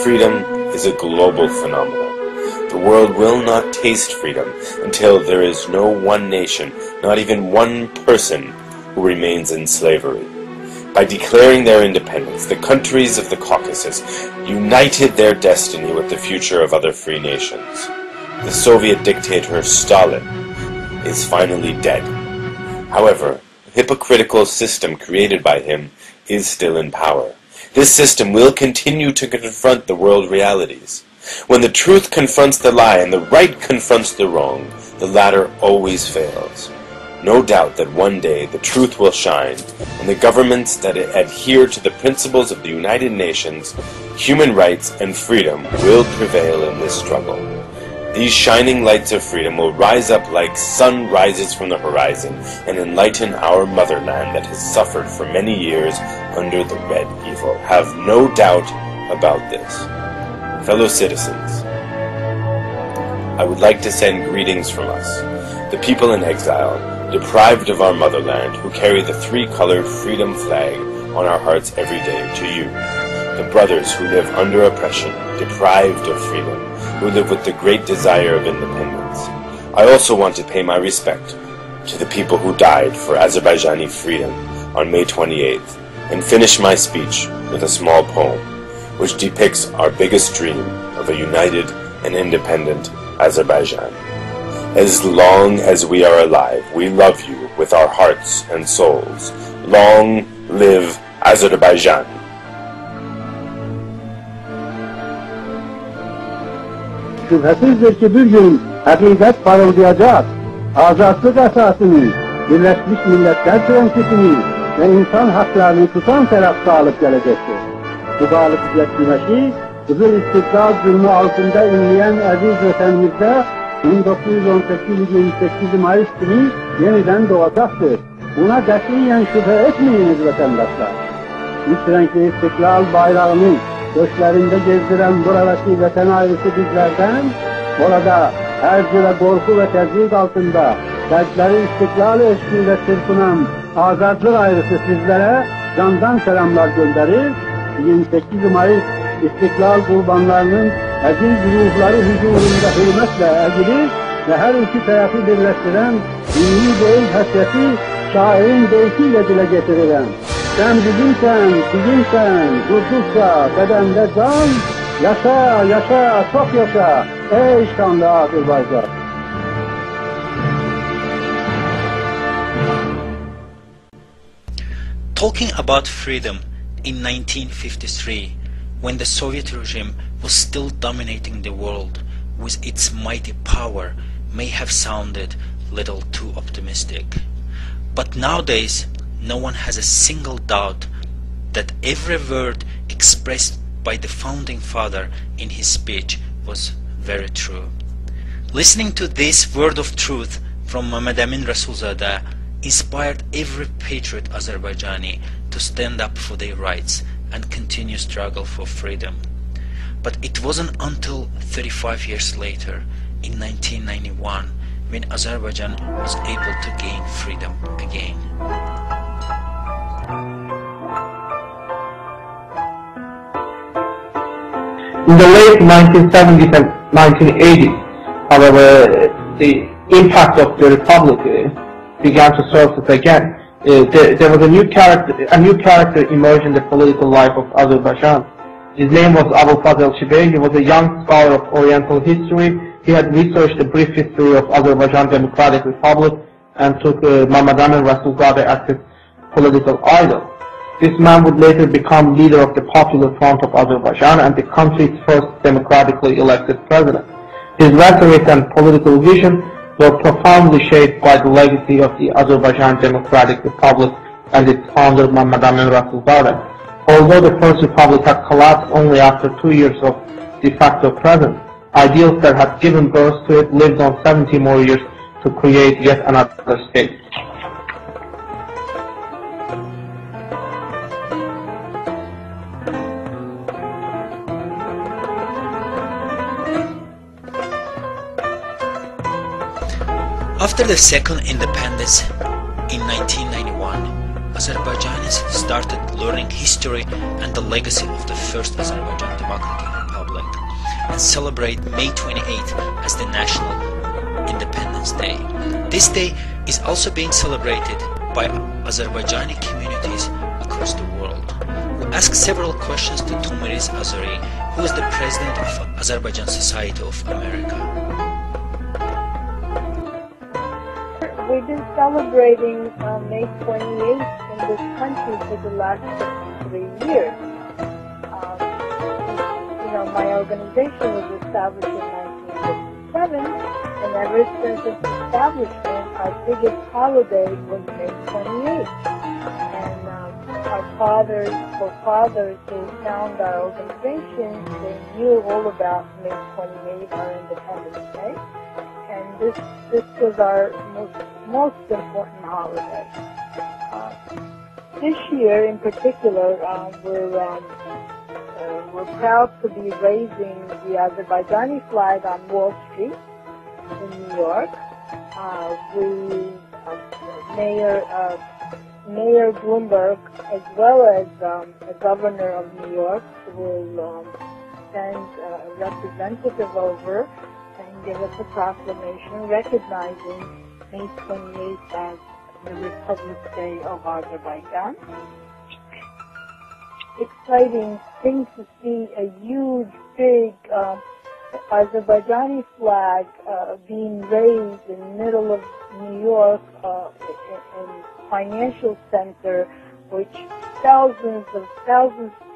freedom is a global phenomenon. The world will not taste freedom until there is no one nation, not even one person, who remains in slavery. By declaring their independence, the countries of the Caucasus united their destiny with the future of other free nations. The Soviet dictator Stalin is finally dead. However, the hypocritical system created by him is still in power. This system will continue to confront the world realities. When the truth confronts the lie and the right confronts the wrong, the latter always fails. No doubt that one day the truth will shine, and the governments that adhere to the principles of the United Nations, human rights, and freedom will prevail in this struggle. These shining lights of freedom will rise up like sun rises from the horizon and enlighten our motherland that has suffered for many years under the red evil. Have no doubt about this. Fellow citizens, I would like to send greetings from us, the people in exile, deprived of our motherland, who carry the three-colored freedom flag on our hearts every day, to you, the brothers who live under oppression, deprived of freedom, who live with the great desire of independence. I also want to pay my respect to the people who died for Azerbaijani freedom on May 28th, and finish my speech with a small poem, which depicts our biggest dream of a united and independent Azerbaijan. As long as we are alive, we love you with our hearts and souls. Long live Azerbaijan! Şüphesizdir ki bir gün hakikat parıldayacak, azatlık esasını, Birleşmiş Milletler prensipini ve insan haklarını tutan tarafta alıp gelecektir. Bu galibiyet güneşi, Kızıl İstiqlal zulmü altında inleyen aziz vatanımızda 1918 yılı 8 Mayıs günü yeniden doğacaktır. Buna katiyen şüphe etmeyiniz vatandaşlar. Üç renkli İstiqlal bayrağını göçlerinde gezdiren buradaki vatan ayrısı bizlerden, orada hercü ve korku ve tezgik altında kalpleri istiklal eşliğiyle çırpınan azatlık ayrısı sizlere candan selamlar gönderir. 28 Mayıs İstiklal kurbanlarının aziz ruhları huzurunda hürmetle eğilir ve her iki tarafı birleştiren dini değil hasreti şairin deyişiyle dile getirilen sen bizimsen, durdukça bedende can, yaşa, yaşa, çok yaşa, ey şanlı Azerbaycan. Talking about freedom in 1953, when the Soviet regime was still dominating the world with its mighty power, may have sounded little too optimistic. But nowadays, no one has a single doubt that every word expressed by the founding father in his speech was very true. Listening to this word of truth from Mehmet Emin Rasulzadeh inspired every patriot Azerbaijani to stand up for their rights and continue struggle for freedom. But it wasn't until 35 years later, in 1991, when Azerbaijan was able to gain freedom again. In the late 1970s and 1980s, however, the impact of the Republic began to surface again. There was a new character emerged in the political life of Azerbaijan. His name was Abul Fazl Shibey. He was a young scholar of Oriental history. He had researched the brief history of Azerbaijanian Democratic Republic and took Mehmet Emin Rasulzadeh as his political idol. This man would later become leader of the Popular Front of Azerbaijan and the country's first democratically elected president. His rhetoric and political vision were profoundly shaped by the legacy of the Azerbaijanian Democratic Republic and its founder Mehmet Emin Rasulzadeh. Although the First Republic had collapsed only after 2 years of de facto presence, ideals that had given birth to it lived on 70 more years to create yet another state. After the second independence in 1991, Azerbaijanis started learning history and the legacy of the first Azerbaijanian Democratic Republic. and celebrate May 28th as the National Independence Day. This day is also being celebrated by Azerbaijani communities across the world. We asked several questions to Tomiris Azari, who is the president of Azerbaijan Society of America. We've been celebrating May 28th in this country for the last 3 years. My organization was established in 1957, and ever since its establishment, our biggest holiday was May 28th. And our forefathers who founded our organization, they knew all about May 28th, our Independence Day. And this was our most important holiday. This year, in particular, we're proud to be raising the Azerbaijani flag on Wall Street in New York. Mayor Bloomberg, as well as the governor of New York, will send a representative over and give us a proclamation recognizing May 28th as the Republic Day of Azerbaijan. Exciting thing to see a huge, big Azerbaijani flag being raised in the middle of New York in financial center, which thousands of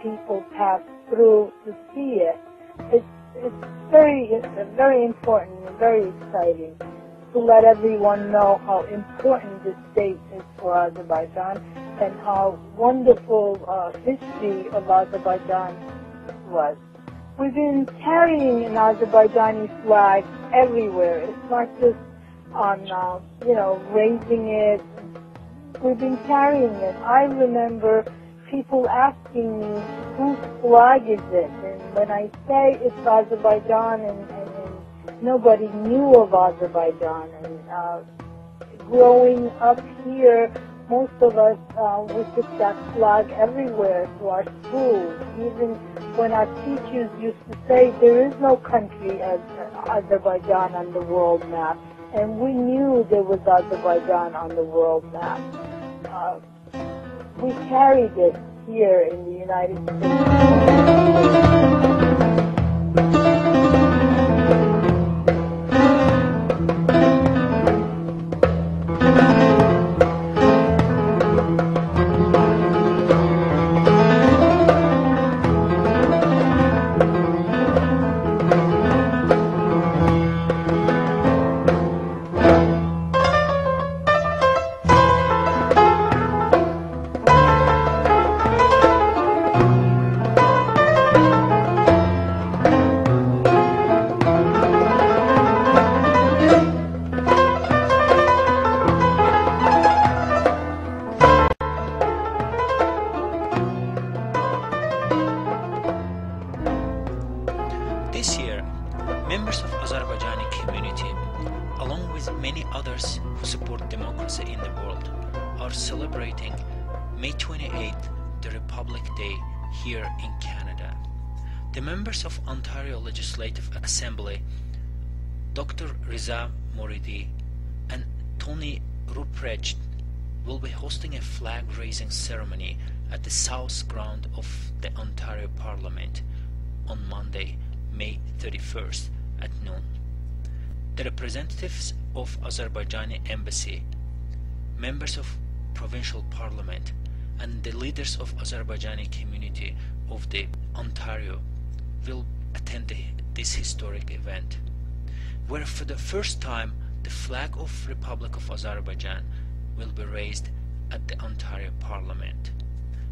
people pass through to see it. It's very important and very exciting to let everyone know how important this date is for Azerbaijan and how wonderful history of Azerbaijan was. We've been carrying an Azerbaijani flag everywhere. It's not just on, raising it. We've been carrying it. I remember people asking me, whose flag is it? And when I say it's Azerbaijan, and nobody knew of Azerbaijan. And growing up here, most of us, we took that flag everywhere to our schools. Even when our teachers used to say there is no country as Azerbaijan on the world map, and we knew there was Azerbaijan on the world map. We carried it here in the United States. This year, members of Azerbaijani community, along with many others who support democracy in the world, are celebrating May 28th, the Republic Day, here in Canada. The members of Ontario Legislative Assembly, Dr. Riza Moridi and Tony Ruprecht, will be hosting a flag-raising ceremony at the South Ground of the Ontario Parliament on Monday, May 31st at noon. The representatives of Azerbaijani Embassy, members of Provincial Parliament, and the leaders of Azerbaijani community of the Ontario will attend this historic event, where for the first time the flag of Republic of Azerbaijan will be raised at the Ontario Parliament.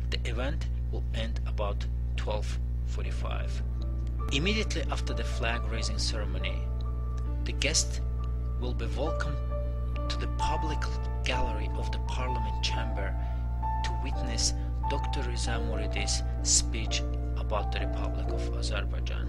The event will end about 12:45. Immediately after the flag-raising ceremony, the guests will be welcomed to the public gallery of the Parliament chamber to witness Dr. Riza Moridi's speech about the Republic of Azerbaijan.